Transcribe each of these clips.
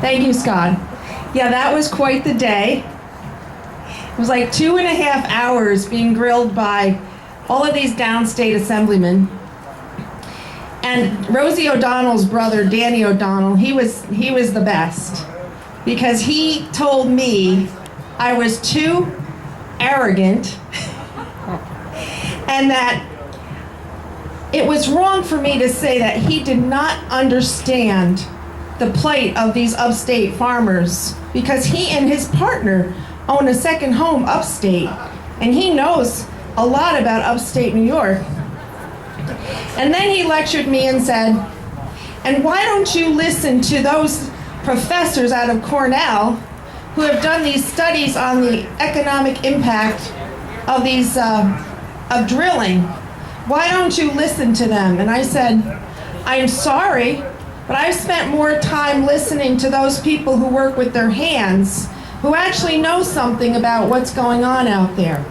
Thank you, Scott. Yeah, that was quite the day. It was like 2.5 hours being grilled by all of these downstate assemblymen. And Rosie O'Donnell's brother, Danny O'Donnell, he was the best, because he told me I was too arrogant and that it was wrong for me to say that he did not understand the plight of these upstate farmers, because he and his partner own a second home upstate, and he knows a lot about upstate New York. And then he lectured me and said, and why don't you listen to those professors out of Cornell who have done these studies on the economic impact of these of drilling? Why don't you listen to them? And I said, I'm sorry, but I've spent more time listening to those people who work with their hands, who actually know something about what's going on out there.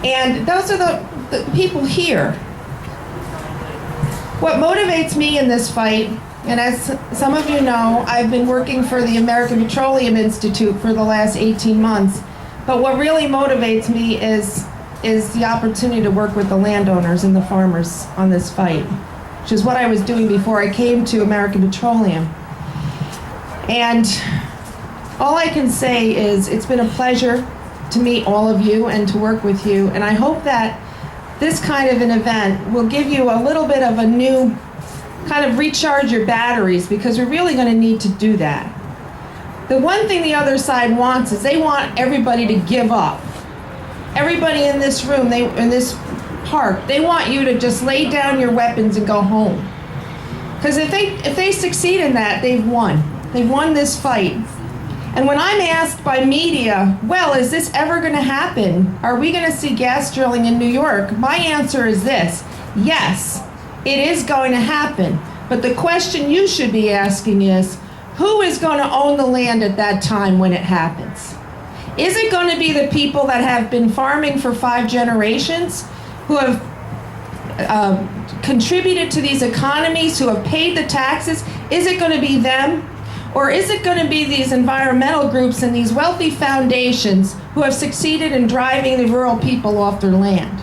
And those are the people here. What motivates me in this fight, and as some of you know, I've been working for the American Petroleum Institute for the last 18 months, but what really motivates me is the opportunity to work with the landowners and the farmers on this fight, which is what I was doing before I came to American Petroleum. And all I can say is it's been a pleasure to meet all of you and to work with you, and I hope that this kind of an event will give you a little bit of a new, kind of recharge your batteries, because we're really going to need to do that. The one thing the other side wants is they want everybody to give up. Everybody in this room, in this park, they want you to just lay down your weapons and go home. Because if they succeed in that, they've won. They've won this fight. And when I'm asked by media, well, is this ever going to happen? Are we going to see gas drilling in New York? My answer is this: yes, it is going to happen. But the question you should be asking is, who is going to own the land at that time when it happens? Is it going to be the people that have been farming for 5 generations, who have contributed to these economies, who have paid the taxes? Is it going to be them? Or is it going to be these environmental groups and these wealthy foundations who have succeeded in driving the rural people off their land?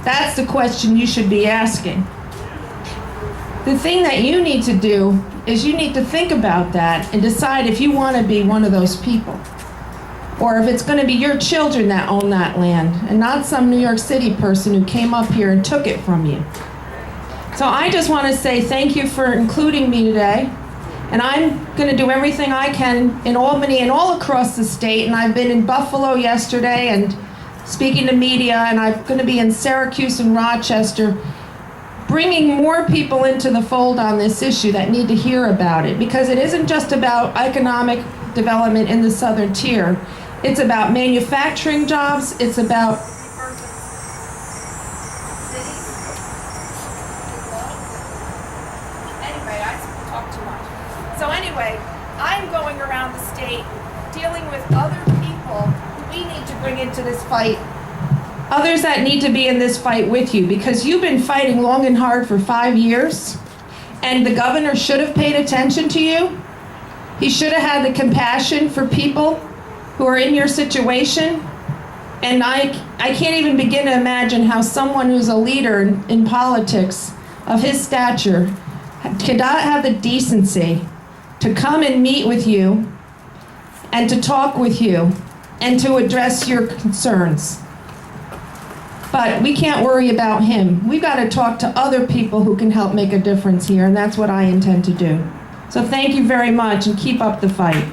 That's the question you should be asking. The thing that you need to do is you need to think about that and decide if you want to be one of those people, or if it's going to be your children that own that land and not some New York City person who came up here and took it from you. So I just want to say thank you for including me today. And I'm going to do everything I can in Albany and all across the state. And I've been in Buffalo yesterday and speaking to media, and I'm going to be in Syracuse and Rochester, bringing more people into the fold on this issue that need to hear about it. Because it isn't just about economic development in the southern tier. It's about manufacturing jobs. It's about So anyway, I'm going around the state dealing with other people who we need to bring into this fight, others that need to be in this fight with you, because you've been fighting long and hard for 5 years, and the governor should have paid attention to you. He should have had the compassion for people who are in your situation. And I can't even begin to imagine how someone who's a leader in politics of his stature cannot have the decency to come and meet with you and to talk with you and to address your concerns. But we can't worry about him. We've got to talk to other people who can help make a difference here, and that's what I intend to do. So thank you very much, and keep up the fight.